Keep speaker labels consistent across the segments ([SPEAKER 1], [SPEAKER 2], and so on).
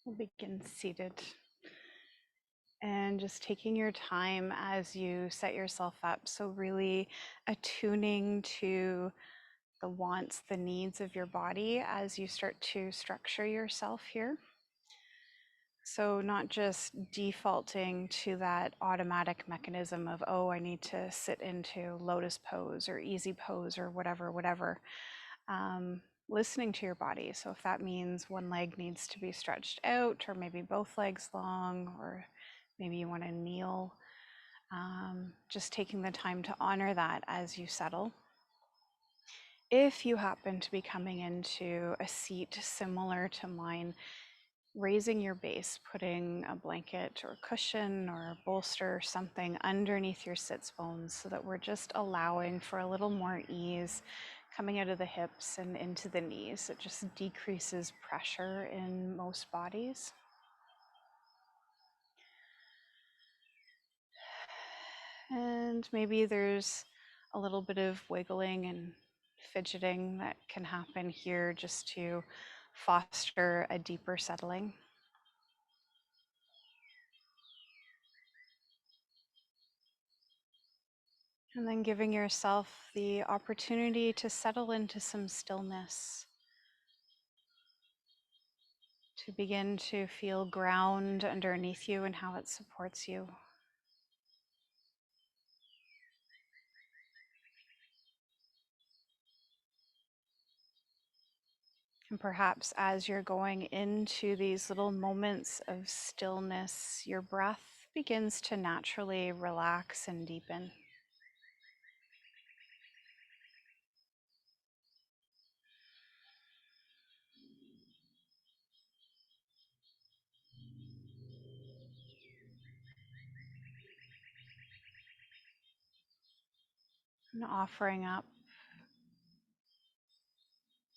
[SPEAKER 1] We'll begin seated and just taking your time as you set yourself up. So, really attuning to the wants, the needs of your body as you start to structure yourself here. So, not just defaulting to that automatic mechanism of, oh, I need to sit into lotus pose or easy pose or whatever. Listening to your body. So if that means one leg needs to be stretched out, or maybe both legs long, or maybe you want to kneel, just taking the time to honor that as you settle. If you happen to be coming into a seat similar to mine, raising your base, putting a blanket or cushion or a bolster or something underneath your sits bones so that we're just allowing for a little more ease coming out of the hips and into the knees. It just decreases pressure in most bodies. And maybe there's a little bit of wiggling and fidgeting that can happen here just to foster a deeper settling. And then giving yourself the opportunity to settle into some stillness, to begin to feel ground underneath you and how it supports you. And perhaps as you're going into these little moments of stillness, your breath begins to naturally relax and deepen. And offering up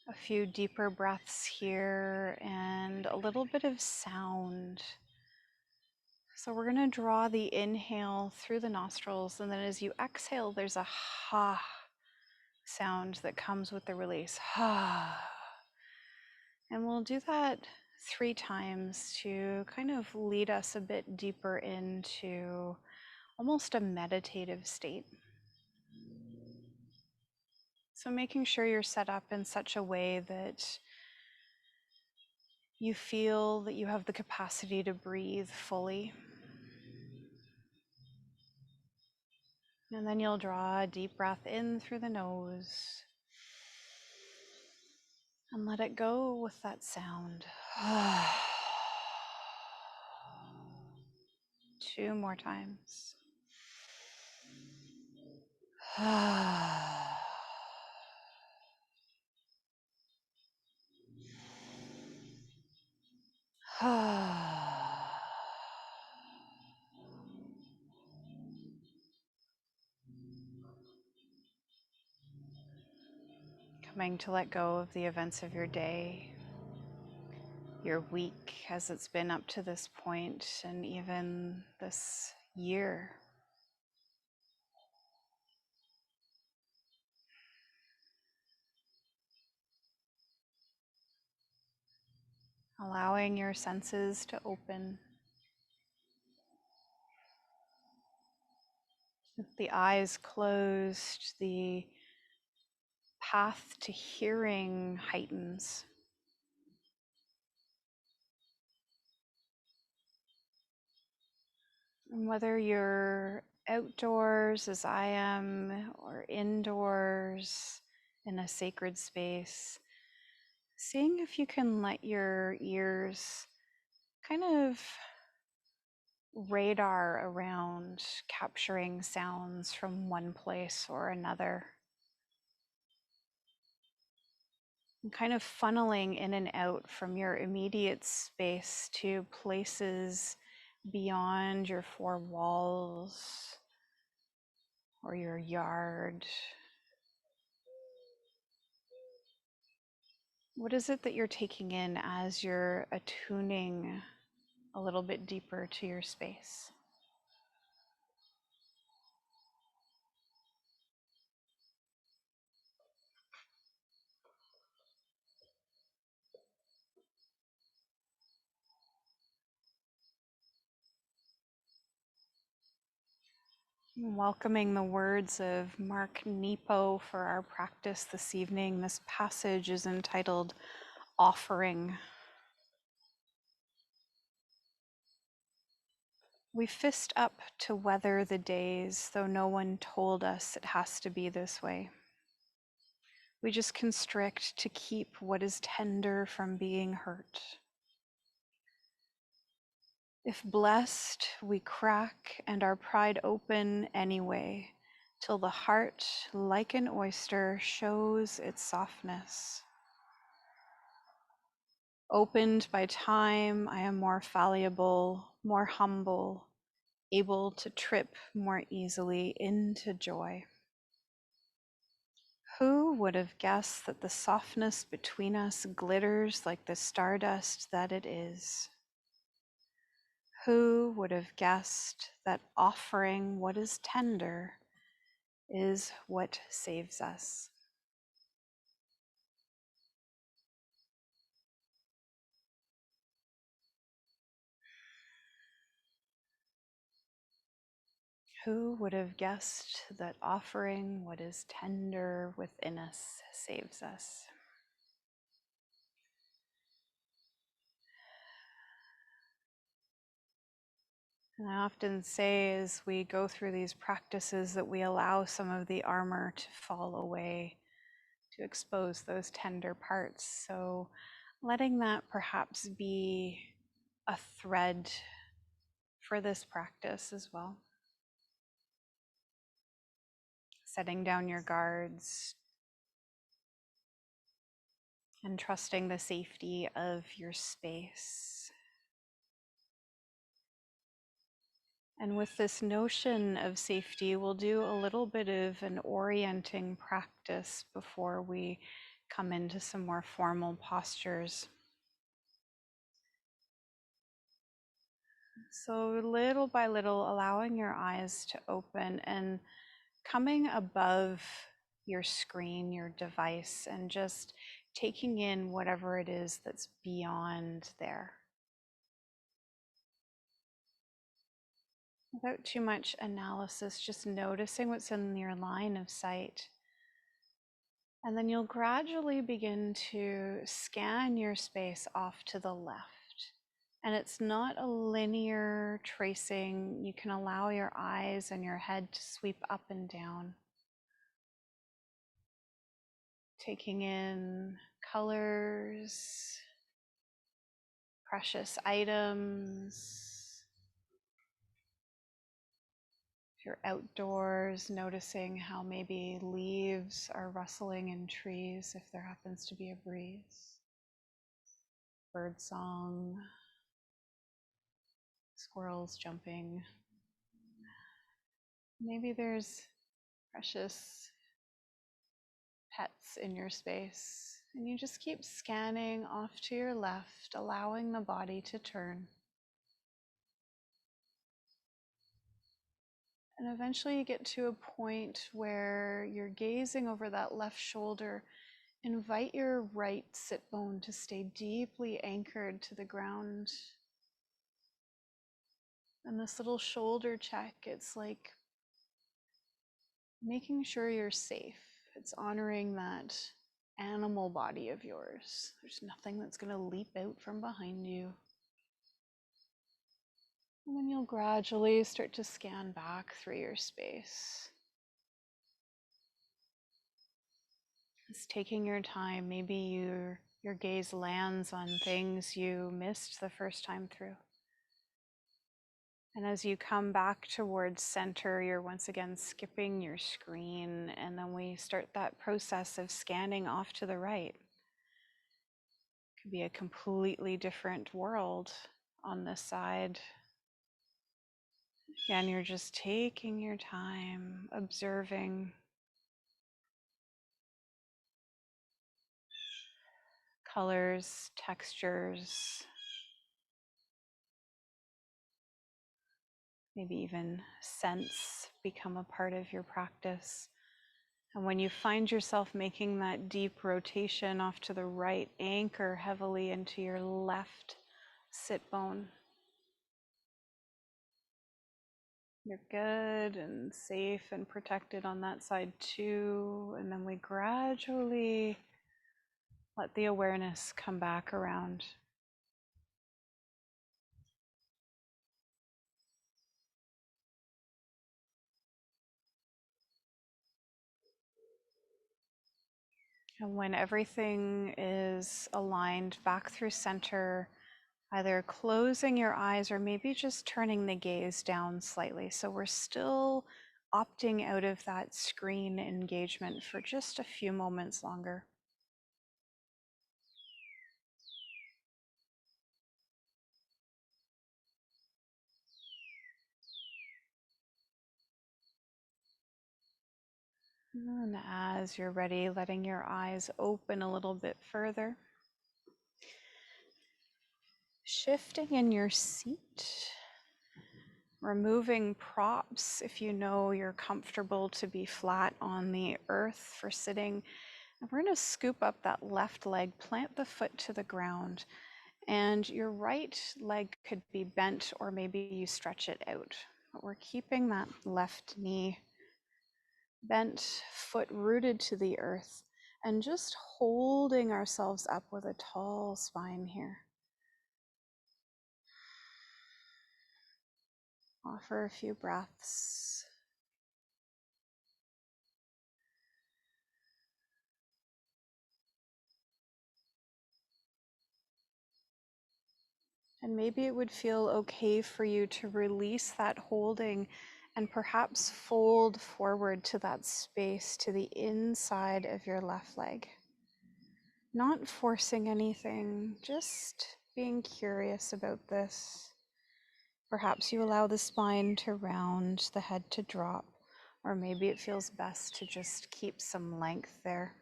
[SPEAKER 1] a few deeper breaths here and a little bit of sound. So we're going to draw the inhale through the nostrils, and then as you exhale, there's a ha sound that comes with the release. Ha. And we'll do that 3 times to kind of lead us a bit deeper into almost a meditative state. So making sure you're set up in such a way that you feel that you have the capacity to breathe fully. And then you'll draw a deep breath in through the nose and let it go with that sound. 2 more times. Coming to let go of the events of your day, your week as it's been up to this point, and even this year. Allowing your senses to open. With the eyes closed, the path to hearing heightens. And whether you're outdoors as I am, or indoors in a sacred space, seeing if you can let your ears kind of radar around capturing sounds from one place or another. And kind of funneling in and out from your immediate space to places beyond your 4 walls or your yard. What is it that you're taking in as you're attuning a little bit deeper to your space? Welcoming the words of Mark Nepo for our practice this evening. This passage is entitled Offering. We fist up to weather the days, though no one told us it has to be this way. We just constrict to keep what is tender from being hurt. If blessed, we crack and our pride open anyway, till the heart, like an oyster, shows its softness. Opened by time, I am more fallible, more humble, able to trip more easily into joy. Who would have guessed that the softness between us glitters like the stardust that it is? Who would have guessed that offering what is tender is what saves us? Who would have guessed that offering what is tender within us saves us? And I often say as we go through these practices that we allow some of the armor to fall away, to expose those tender parts. So letting that perhaps be a thread for this practice as well. Setting down your guards and trusting the safety of your space. And with this notion of safety, we'll do a little bit of an orienting practice before we come into some more formal postures. So little by little, allowing your eyes to open and coming above your screen, your device, and just taking in whatever it is that's beyond there. Without too much analysis, just noticing what's in your line of sight. And then you'll gradually begin to scan your space off to the left. And it's not a linear tracing. You can allow your eyes and your head to sweep up and down. Taking in colors, precious items. If you're outdoors, noticing how maybe leaves are rustling in trees if there happens to be a breeze. Bird song, squirrels jumping. Maybe there's precious pets in your space, and you just keep scanning off to your left, allowing the body to turn. And eventually you get to a point where you're gazing over that left shoulder. Invite your right sit bone to stay deeply anchored to the ground. And this little shoulder check, it's like making sure you're safe. It's honoring that animal body of yours. There's nothing that's going to leap out from behind you. And then you'll gradually start to scan back through your space. Just taking your time, maybe your gaze lands on things you missed the first time through. And as you come back towards center, you're once again skipping your screen, and then we start that process of scanning off to the right. It could be a completely different world on this side. Again, you're just taking your time, observing colors, textures, maybe even scents become a part of your practice. And when you find yourself making that deep rotation off to the right, anchor heavily into your left sit bone. You're good and safe and protected on that side too. And then we gradually let the awareness come back around. And when everything is aligned back through center, either closing your eyes or maybe just turning the gaze down slightly. So we're still opting out of that screen engagement for just a few moments longer. And as you're ready, letting your eyes open a little bit further. Shifting in your seat, removing props if you know you're comfortable to be flat on the earth for sitting. And we're going to scoop up that left leg, plant the foot to the ground, and your right leg could be bent or maybe you stretch it out. But we're keeping that left knee bent, foot rooted to the earth, and just holding ourselves up with a tall spine here. Offer a few breaths. And maybe it would feel okay for you to release that holding and perhaps fold forward to that space to the inside of your left leg. Not forcing anything, just being curious about this. Perhaps you allow the spine to round, the head to drop, or maybe it feels best to just keep some length there.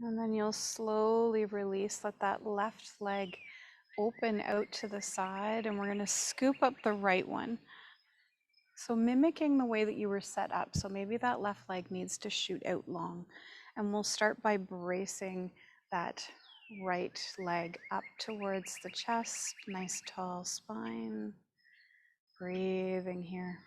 [SPEAKER 1] And then you'll slowly release, let that left leg open out to the side, and we're going to scoop up the right one. So mimicking the way that you were set up. So maybe that left leg needs to shoot out long. And we'll start by bracing that right leg up towards the chest, nice tall spine. Breathing here.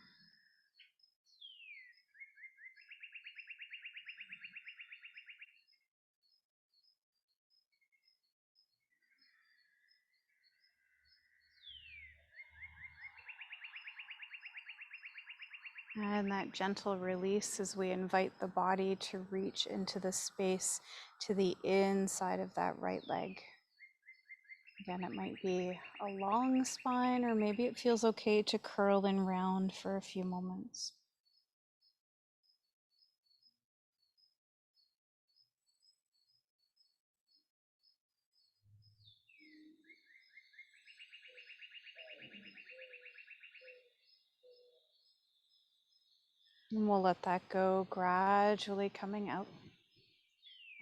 [SPEAKER 1] And that gentle release as we invite the body to reach into the space to the inside of that right leg. Again, it might be a long spine, or maybe it feels okay to curl and round for a few moments. And we'll let that go, gradually coming out.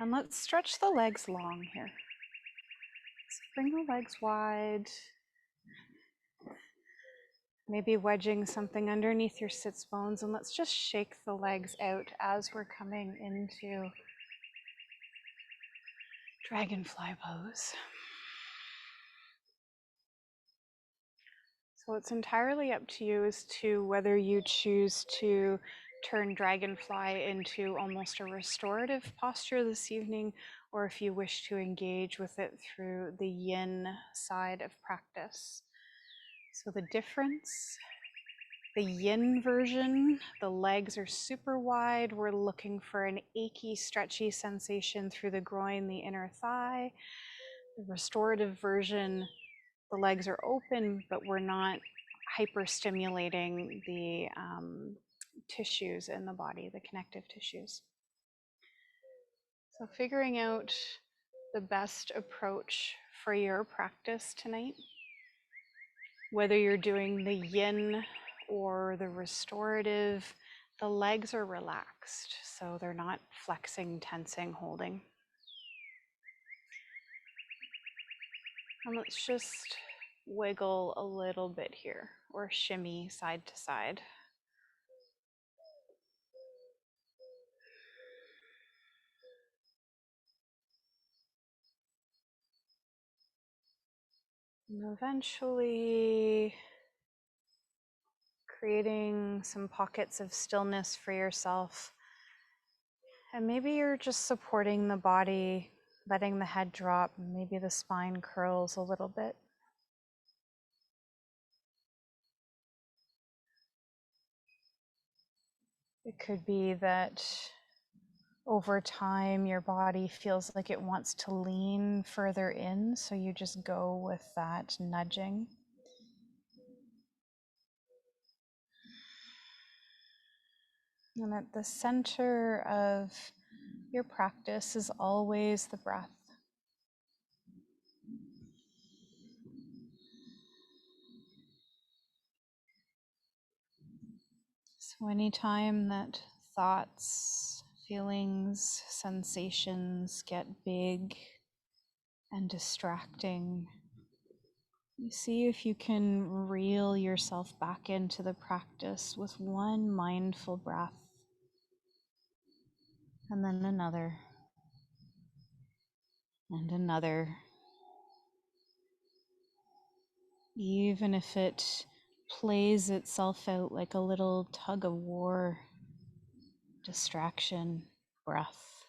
[SPEAKER 1] And let's stretch the legs long here. So bring the legs wide. Maybe wedging something underneath your sits bones, and let's just shake the legs out as we're coming into dragonfly pose. So it's entirely up to you as to whether you choose to turn dragonfly into almost a restorative posture this evening, or if you wish to engage with it through the yin side of practice. So the difference, the yin version, the legs are super wide. We're looking for an achy, stretchy sensation through the groin, the inner thigh. The restorative version, the legs are open, but we're not hyper-stimulating the tissues in the body, the connective tissues. So figuring out the best approach for your practice tonight, whether you're doing the yin or the restorative, the legs are relaxed, so they're not flexing, tensing, holding. And let's just wiggle a little bit here, or shimmy side to side. And eventually creating some pockets of stillness for yourself. And maybe you're just supporting the body, letting the head drop, maybe the spine curls a little bit. It could be that over time your body feels like it wants to lean further in, so you just go with that nudging. And at the center of your practice is always the breath. So anytime that thoughts, feelings, sensations get big and distracting, you see if you can reel yourself back into the practice with one mindful breath, and then another, and another. Even if it plays itself out like a little tug of war, distraction, breath.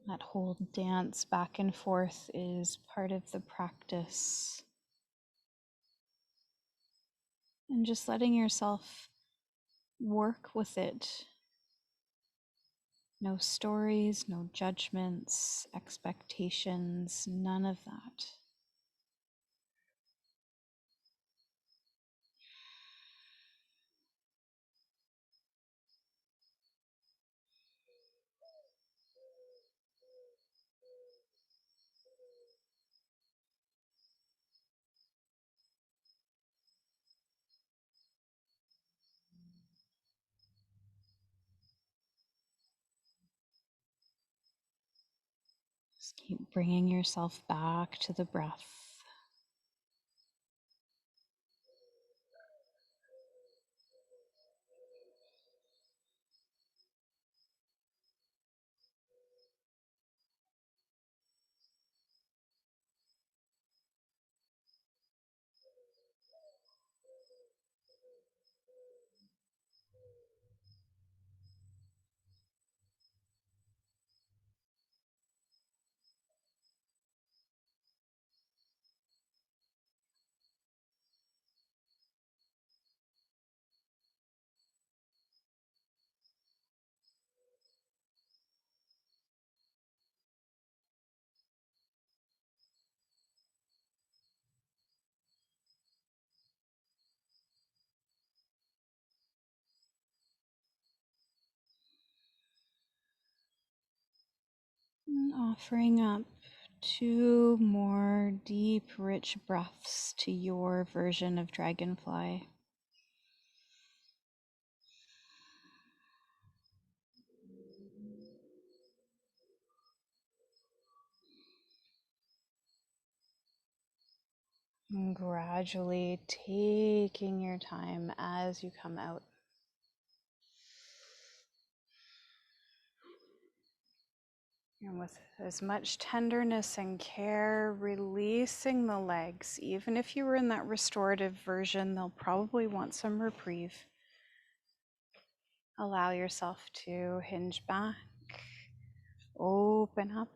[SPEAKER 1] That whole dance back and forth is part of the practice. And just letting yourself work with it. No stories, no judgments, expectations, none of that. Just keep bringing yourself back to the breath. And offering up 2 more deep, rich breaths to your version of dragonfly. And gradually taking your time as you come out. And with as much tenderness and care, releasing the legs. Even if you were in that restorative version, they'll probably want some reprieve. Allow yourself to hinge back, open up,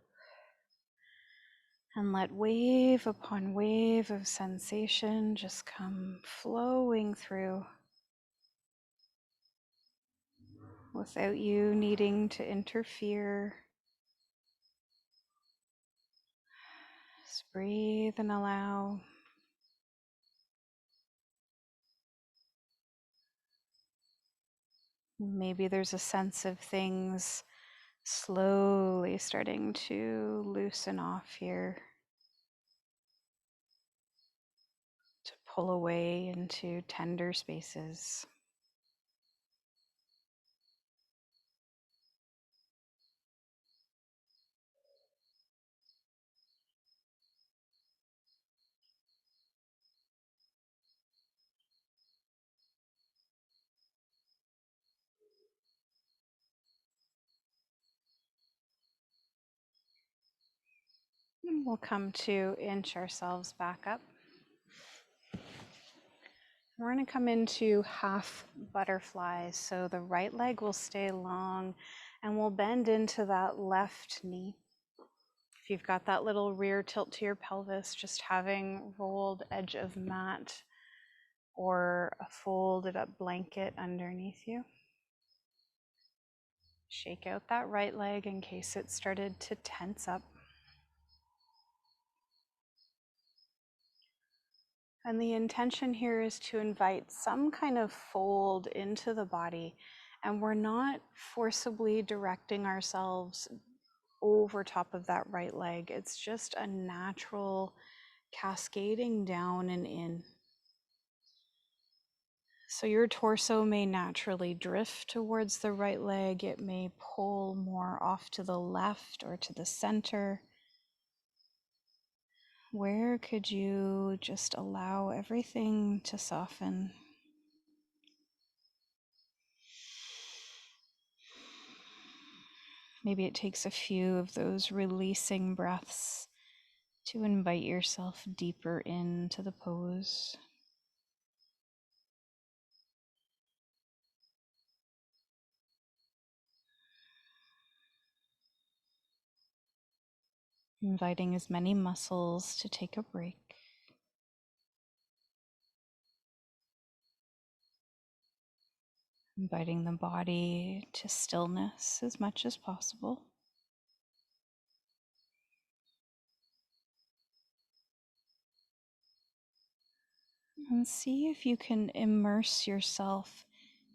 [SPEAKER 1] and let wave upon wave of sensation just come flowing through without you needing to interfere. Just breathe and allow. Maybe there's a sense of things slowly starting to loosen off here, to pull away into tender spaces. We'll come to inch ourselves back up. We're going to come into half butterflies. So the right leg will stay long and we'll bend into that left knee. If you've got that little rear tilt to your pelvis, just having rolled edge of mat or a folded up blanket underneath you. Shake out that right leg in case it started to tense up. And the intention here is to invite some kind of fold into the body. And we're not forcibly directing ourselves over top of that right leg. It's just a natural cascading down and in. So your torso may naturally drift towards the right leg. It may pull more off to the left or to the center. Where could you just allow everything to soften? Maybe it takes a few of those releasing breaths to invite yourself deeper into the pose. Inviting as many muscles to take a break. Inviting the body to stillness as much as possible. And see if you can immerse yourself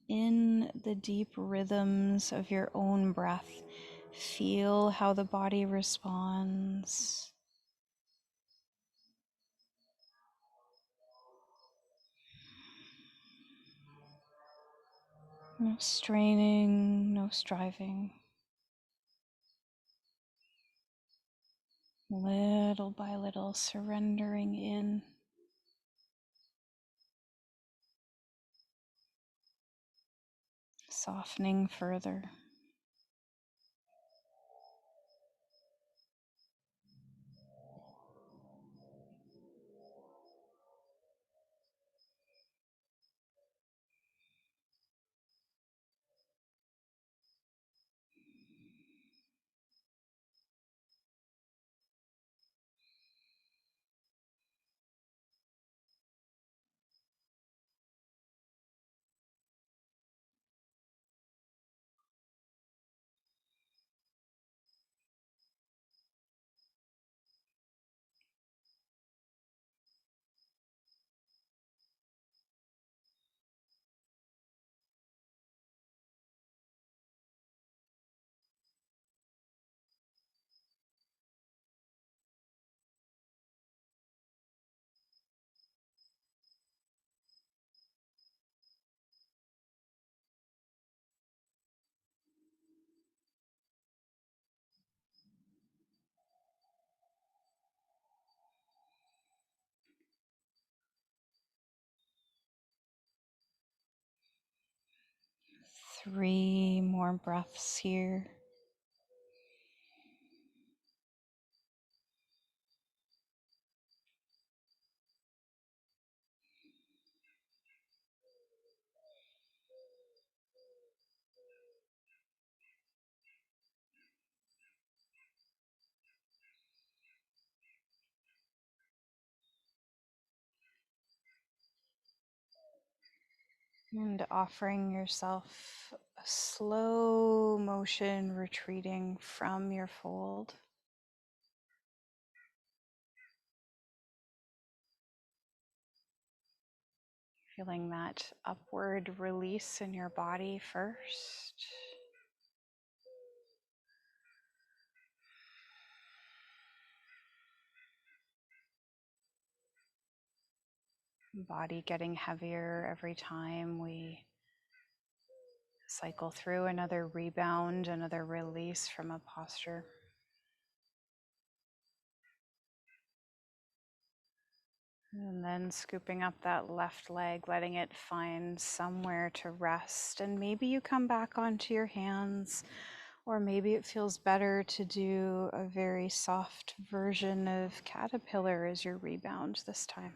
[SPEAKER 1] in the deep rhythms of your own breath. Feel how the body responds. No straining, no striving. Little by little, surrendering in. Softening further. Three more breaths here. And offering yourself a slow motion retreating from your fold. Feeling that upward release in your body first. Body getting heavier every time we cycle through another rebound, another release from a posture. And then scooping up that left leg, letting it find somewhere to rest. And maybe you come back onto your hands, Or maybe it feels better to do a very soft version of caterpillar as your rebound this time.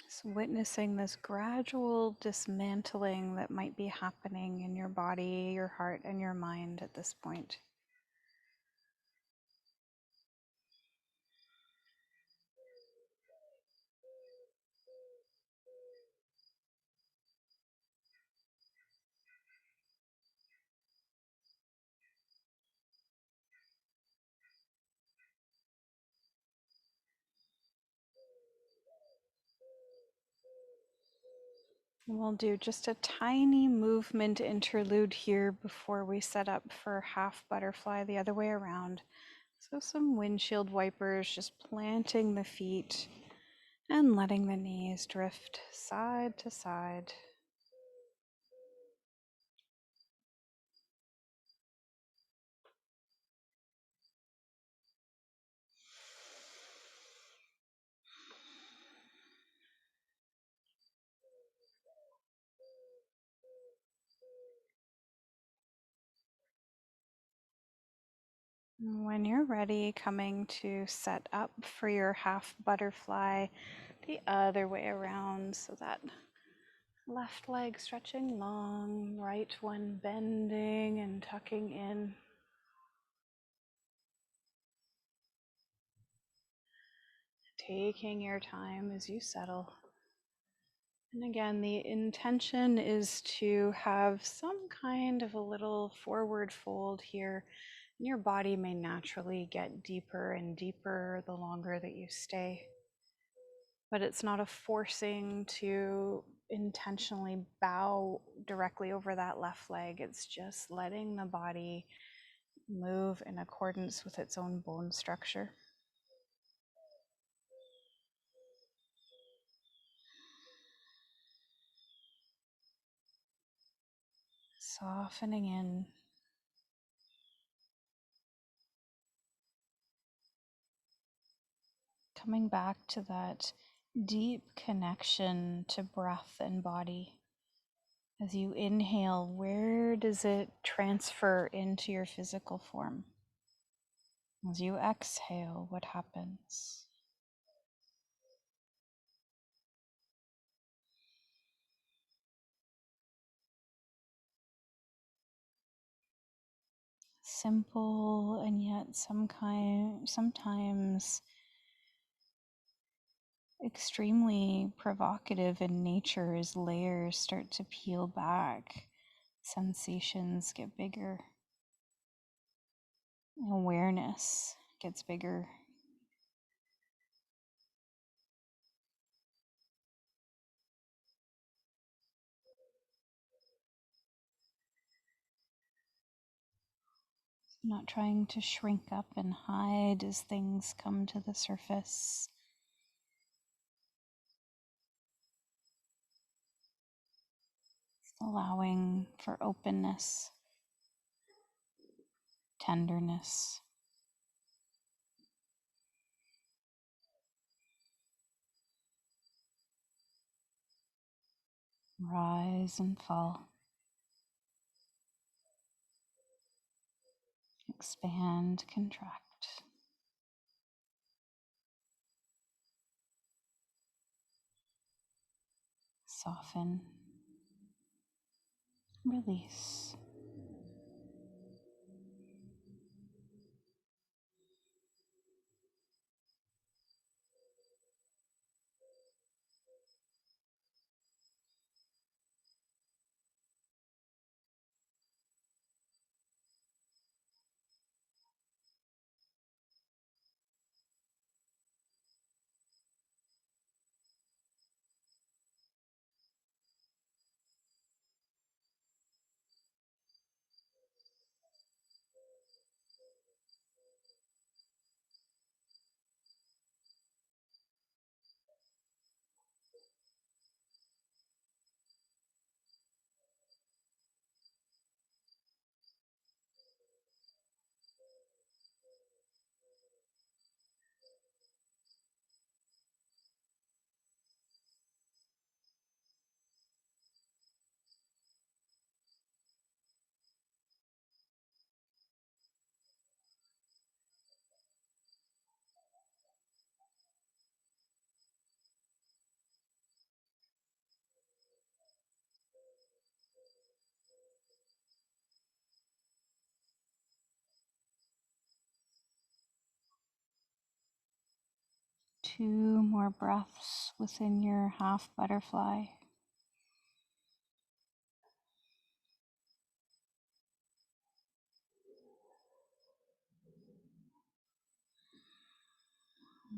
[SPEAKER 1] Just witnessing this gradual dismantling that might be happening in your body, your heart, and your mind at this point. We'll do just a tiny movement interlude here before we set up for half butterfly the other way around. So some windshield wipers, just planting the feet and letting the knees drift side to side. When you're ready, coming to set up for your half butterfly the other way around, so that left leg stretching long, right one bending and tucking in. Taking your time as you settle. And again, the intention is to have some kind of a little forward fold here. And your body may naturally get deeper and deeper the longer that you stay. But it's not a forcing to intentionally bow directly over that left leg. It's just letting the body move in accordance with its own bone structure. Softening in. Coming back to that deep connection to breath and body. As you inhale, where does it transfer into your physical form? As you exhale, what happens? Simple and yet sometimes extremely provocative in nature as layers start to peel back. Sensations get bigger. Awareness gets bigger. Not trying to shrink up and hide as things come to the surface. Allowing for openness, tenderness. Rise and fall. Expand, contract. Soften. Release. 2 more breaths within your half butterfly.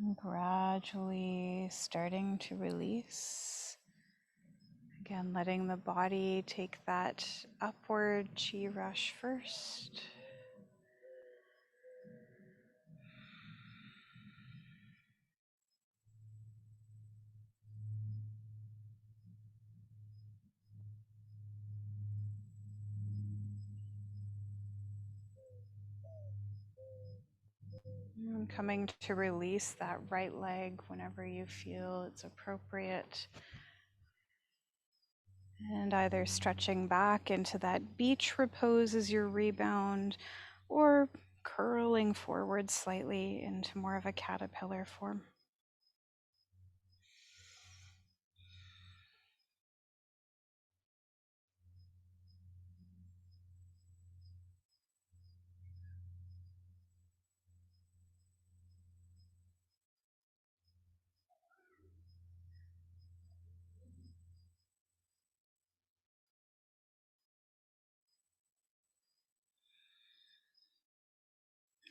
[SPEAKER 1] And gradually starting to release. Again, letting the body take that upward chi rush first. And coming to release that right leg whenever you feel it's appropriate. And either stretching back into that beach repose as your rebound, or curling forward slightly into more of a caterpillar form.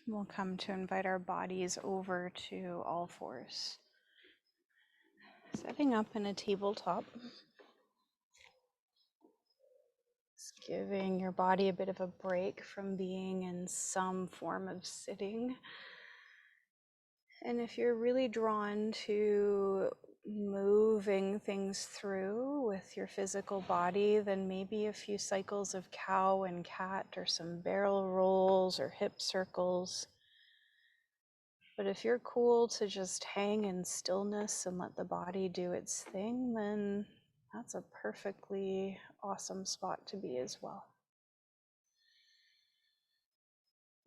[SPEAKER 1] We'll come to invite our bodies over to all fours. Setting up in a tabletop. Just giving your body a bit of a break from being in some form of sitting. And if you're really drawn to moving things through with your physical body, then maybe a few cycles of cow and cat, or some barrel rolls or hip circles. But if you're cool to just hang in stillness and let the body do its thing, then that's a perfectly awesome spot to be as well.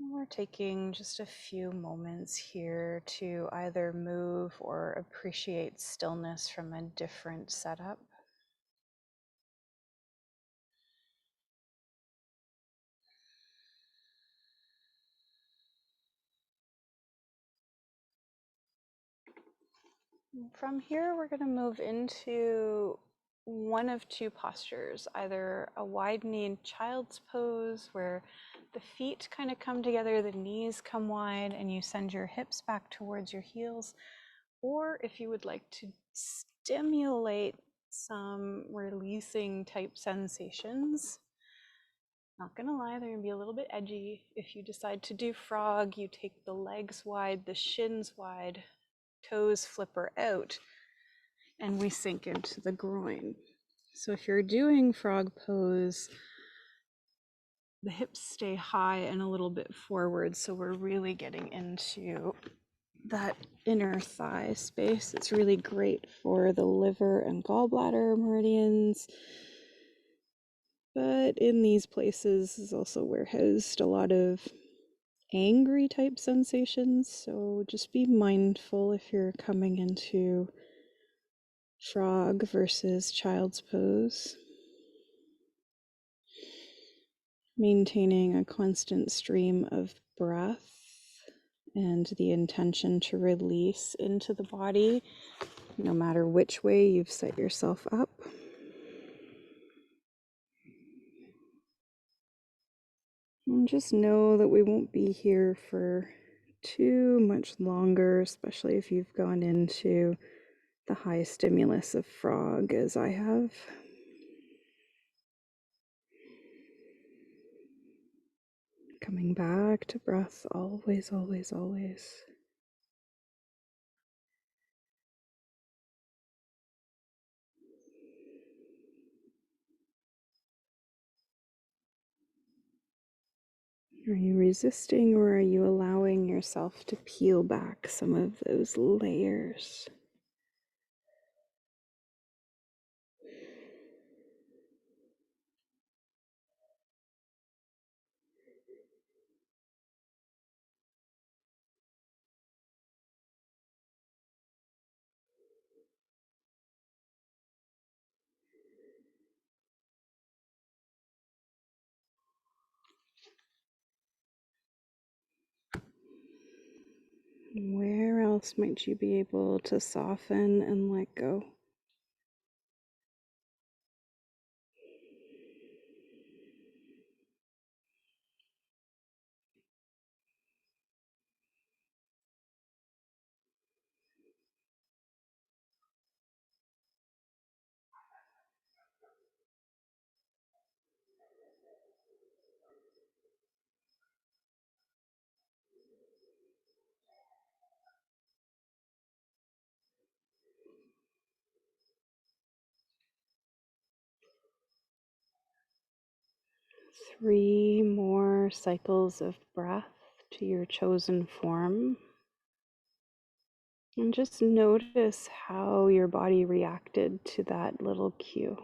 [SPEAKER 1] We're taking just a few moments here to either move or appreciate stillness from a different setup. From here, we're going to move into one of two postures, either a wide-kneed child's pose where the feet kind of come together, the knees come wide, and you send your hips back towards your heels, or if you would like to stimulate some releasing type sensations. Not gonna lie, they're gonna be a little bit edgy. If you decide to do frog, you take the legs wide, the shins wide, toes flipper out, and we sink into the groin. So if you're doing frog pose, the hips stay high and a little bit forward, so we're really getting into that inner thigh space. It's really great for the liver and gallbladder meridians, but in these places is also where housed a lot of angry type sensations, so just be mindful if you're coming into frog versus child's pose. Maintaining a constant stream of breath and the intention to release into the body, no matter which way you've set yourself up. And just know that we won't be here for too much longer, especially if you've gone into the high stimulus of frog, as I have. Coming back to breath always, always, always. Are you resisting, or are you allowing yourself to peel back some of those layers? Where else else might you be able to soften and let go? 3 more cycles of breath to your chosen form. And just notice how your body reacted to that little cue.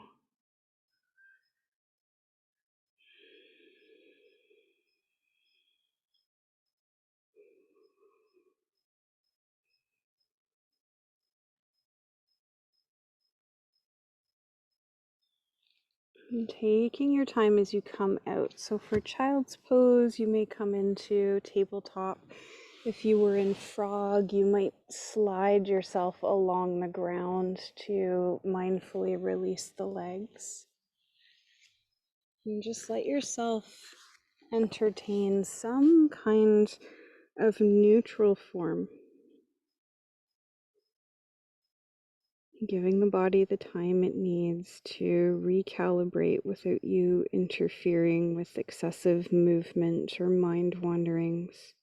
[SPEAKER 1] And taking your time as you come out. So for child's pose, you may come into tabletop. If you were in frog, you might slide yourself along the ground to mindfully release the legs. And just let yourself entertain some kind of neutral form, giving the body the time it needs to recalibrate without you interfering with excessive movement or mind wanderings.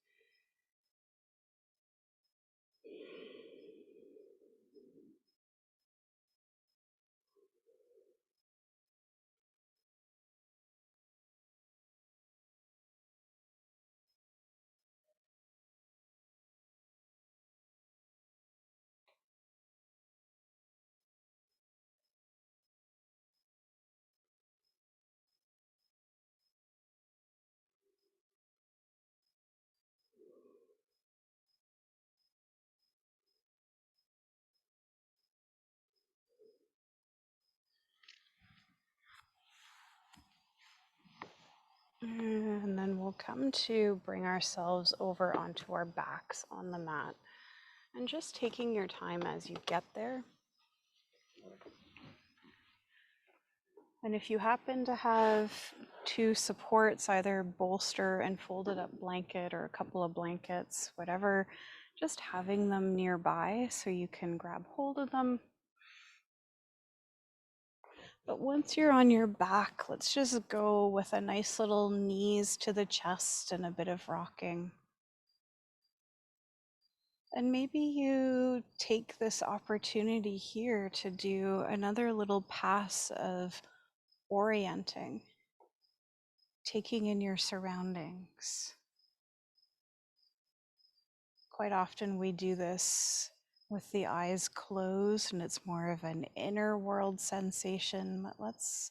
[SPEAKER 1] And then we'll come to bring ourselves over onto our backs on the mat. And just taking your time as you get there. And if you happen to have 2 supports, either bolster and folded up blanket or a couple of blankets, whatever, just having them nearby so you can grab hold of them. But once you're on your back, let's just go with a nice little knees to the chest and a bit of rocking. And maybe you take this opportunity here to do another little pass of orienting, taking in your surroundings. Quite often we do this with the eyes closed and it's more of an inner world sensation. But let's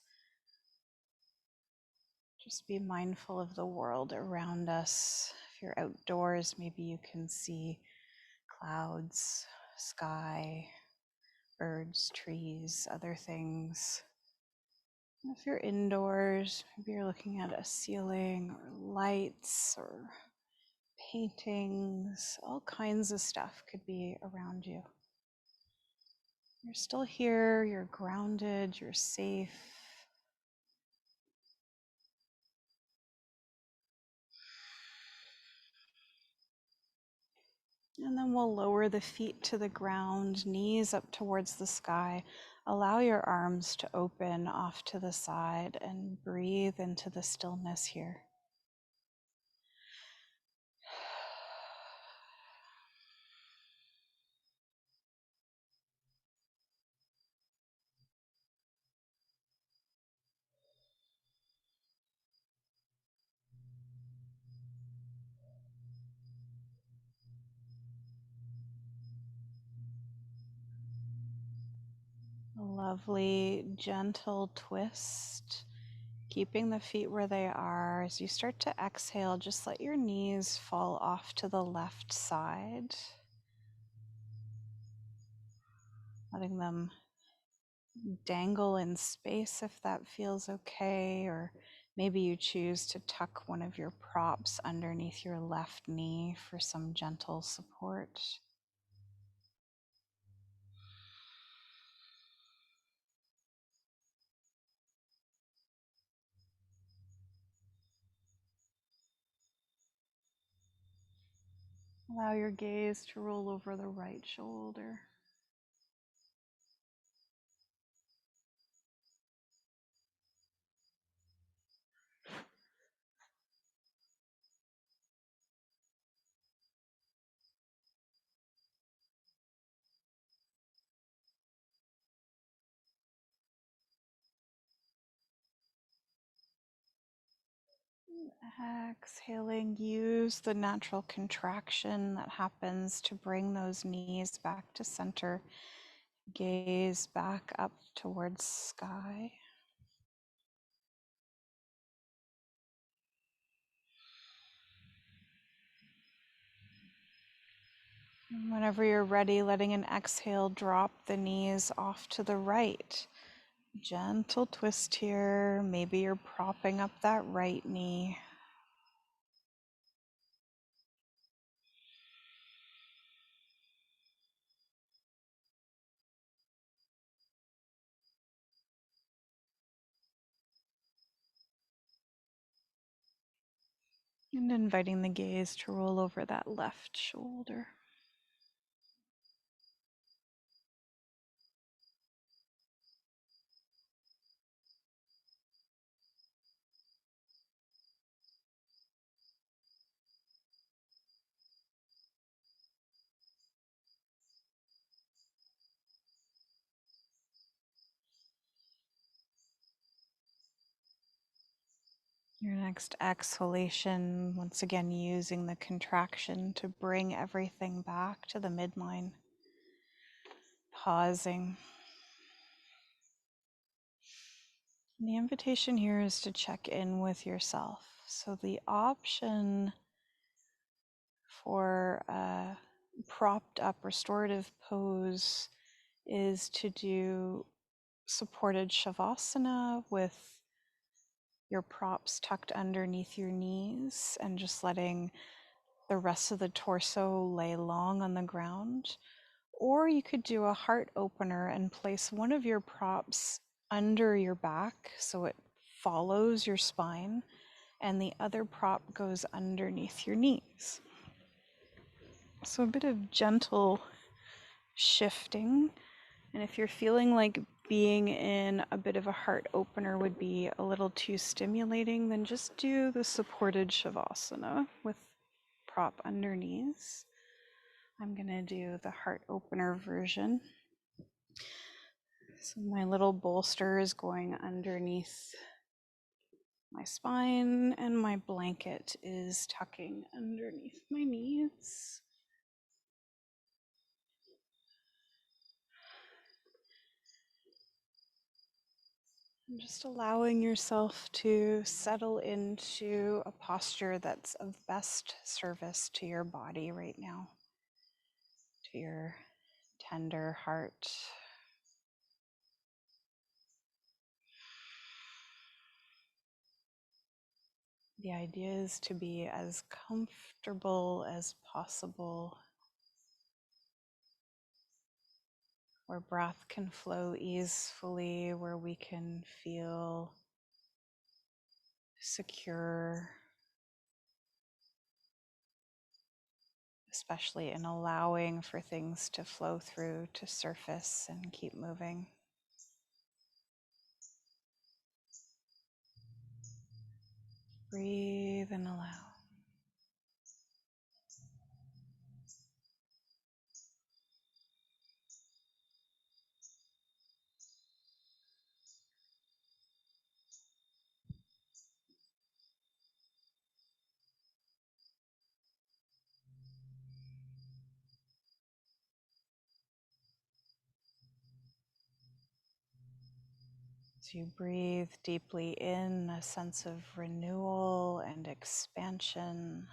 [SPEAKER 1] just be mindful of the world around us. If you're outdoors, maybe you can see clouds, sky, birds, trees, other things. If you're indoors, maybe you're looking at a ceiling or lights or paintings, all kinds of stuff could be around you. You're still here, you're grounded, you're safe. And then we'll lower the feet to the ground, knees up towards the sky. Allow your arms to open off to the side and breathe into the stillness here. A lovely, gentle twist, keeping the feet where they are. As you start to exhale, just let your knees fall off to the left side, letting them dangle in space if that feels okay, or maybe you choose to tuck one of your props underneath your left knee for some gentle support. Allow your gaze to roll over the right shoulder. Exhaling, use the natural contraction that happens to bring those knees back to center. Gaze back up towards sky. And whenever you're ready, letting an exhale drop the knees off to the right. Gentle twist here. Maybe you're propping up that right knee. And inviting the gaze to roll over that left shoulder. Your next exhalation, once again using the contraction to bring everything back to the midline. Pausing. And the invitation here is to check in with yourself. So the option for a propped up restorative pose is to do supported shavasana with your props tucked underneath your knees and just letting the rest of the torso lay long on the ground. Or you could do a heart opener and place one of your props under your back so it follows your spine, and the other prop goes underneath your knees. So a bit of gentle shifting. And if you're feeling like being in a bit of a heart opener would be a little too stimulating, then just do the supported shavasana with prop underneath. I'm gonna do the heart opener version. So my little bolster is going underneath my spine and my blanket is tucking underneath my knees. And just allowing yourself to settle into a posture that's of best service to your body right now, to your tender heart. The idea is to be as comfortable as possible, where breath can flow easily, where we can feel secure, especially in allowing for things to flow through to surface and keep moving. Breathe and allow. As you breathe deeply in, a sense of renewal and expansion.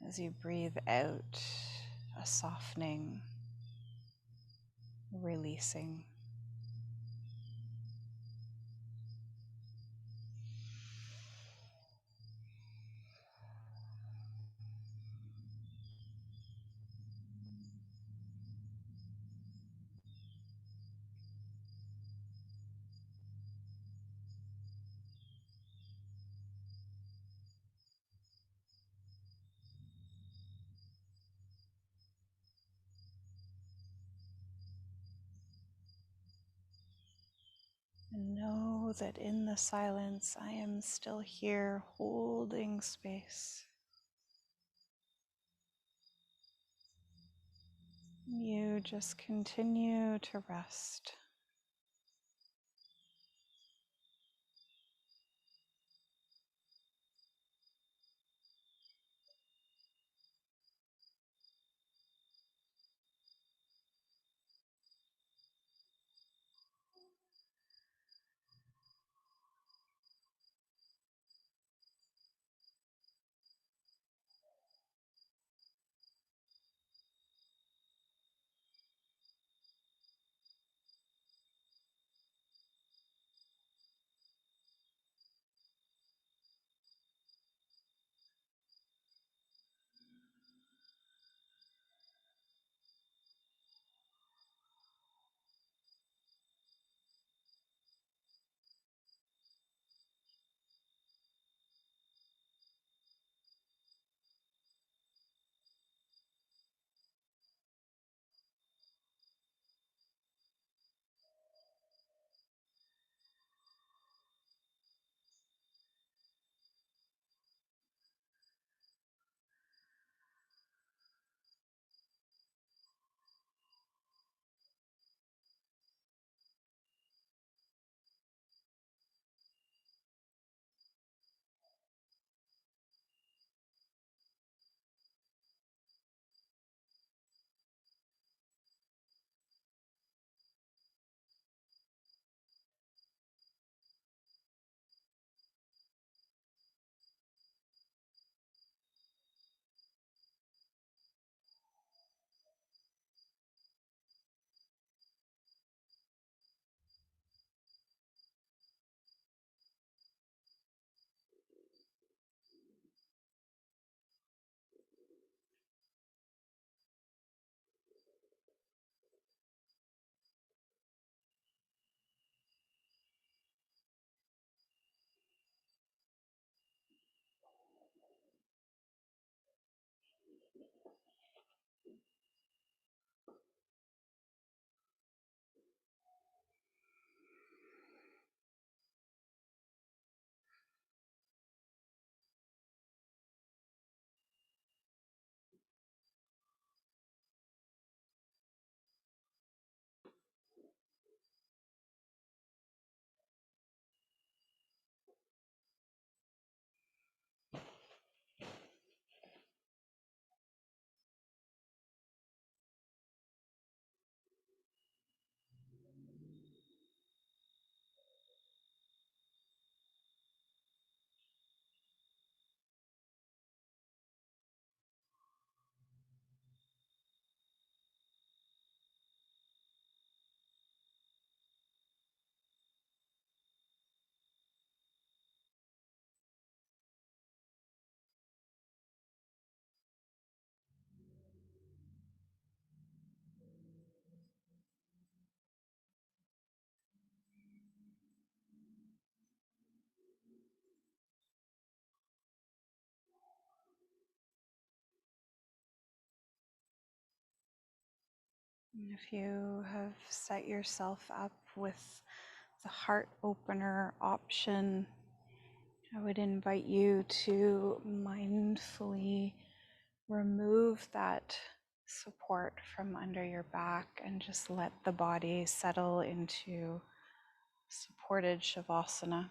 [SPEAKER 1] As you breathe out, a softening, releasing. And know that in the silence, I am still here holding space. You just continue to rest. And if you have set yourself up with the heart opener option, I would invite you to mindfully remove that support from under your back and just let the body settle into supported Shavasana.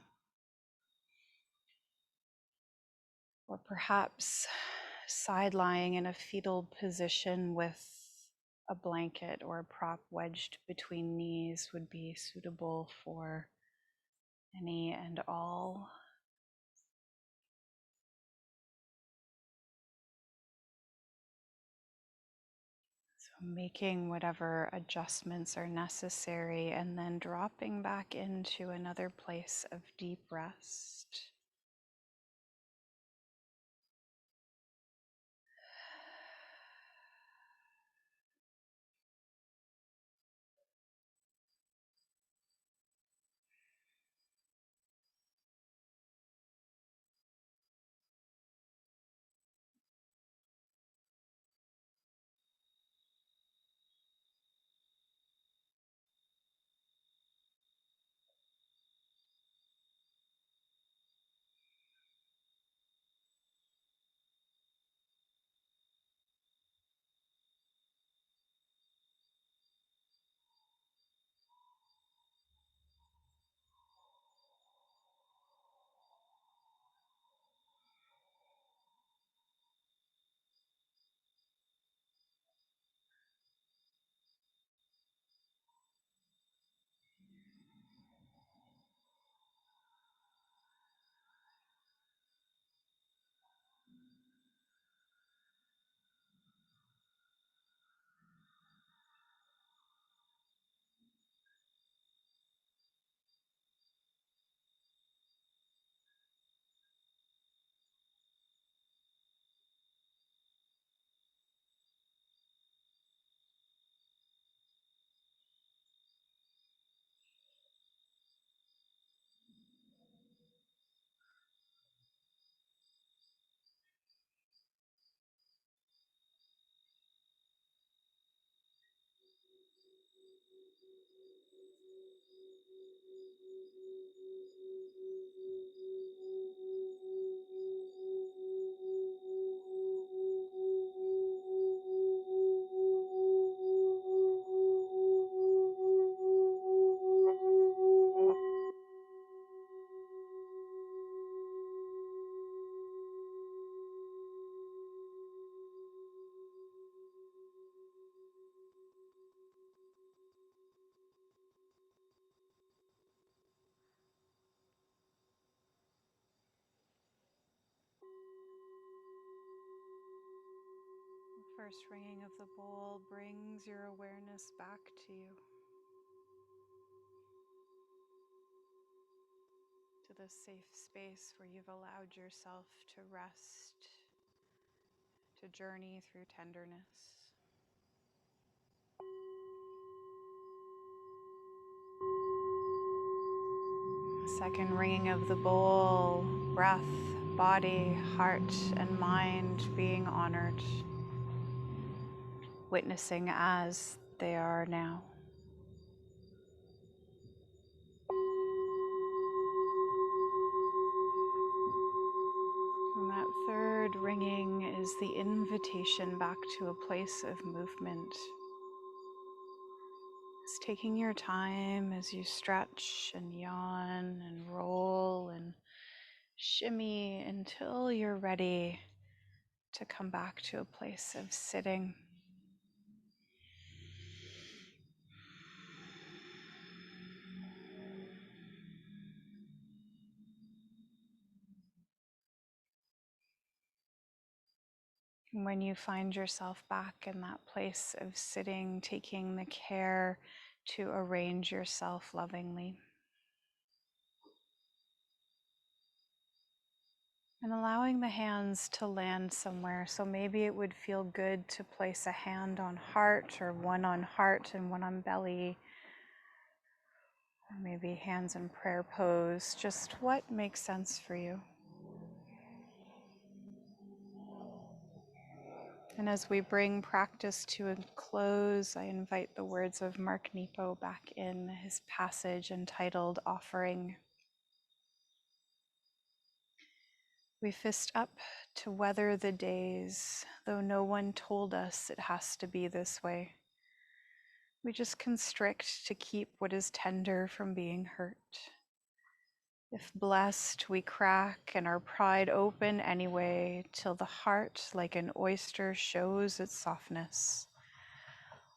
[SPEAKER 1] Or perhaps side lying in a fetal position with a blanket or a prop wedged between knees would be suitable for any and all. So making whatever adjustments are necessary and then dropping back into another place of deep rest. first ringing of the bowl brings your awareness back to you, to this safe space where you've allowed yourself to rest, to journey through tenderness. Second ringing of the bowl, breath, body, heart, and mind being honored, witnessing as they are now. And that third ringing is the invitation back to a place of movement. It's taking your time as you stretch and yawn and roll and shimmy until you're ready to come back to a place of sitting. When you find yourself back in that place of sitting, taking the care to arrange yourself lovingly. And allowing the hands to land somewhere. So maybe it would feel good to place a hand on heart, or one on heart and one on belly. Or maybe hands in prayer pose. Just what makes sense for you. And as we bring practice to a close, I invite the words of Mark Nepo back in his passage entitled Offering. We fist up to weather the days, though no one told us it has to be this way. We just constrict to keep what is tender from being hurt. If blessed, we crack and our pride open anyway, till the heart, like an oyster, shows its softness.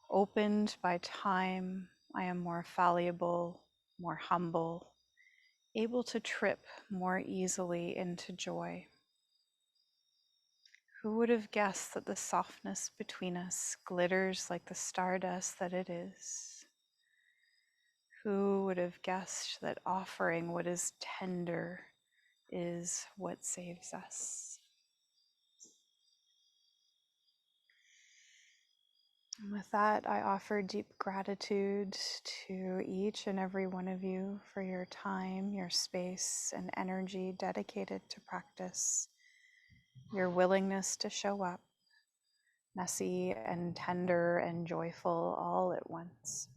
[SPEAKER 1] Opened by time, I am more fallible, more humble, able to trip more easily into joy. Who would have guessed that the softness between us glitters like the stardust that it is? Who would have guessed that offering what is tender is what saves us? And with that, I offer deep gratitude to each and every one of you for your time, your space, and energy dedicated to practice, your willingness to show up, messy and tender and joyful all at once.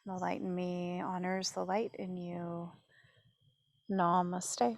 [SPEAKER 1] The light in me honors the light in you. Namaste.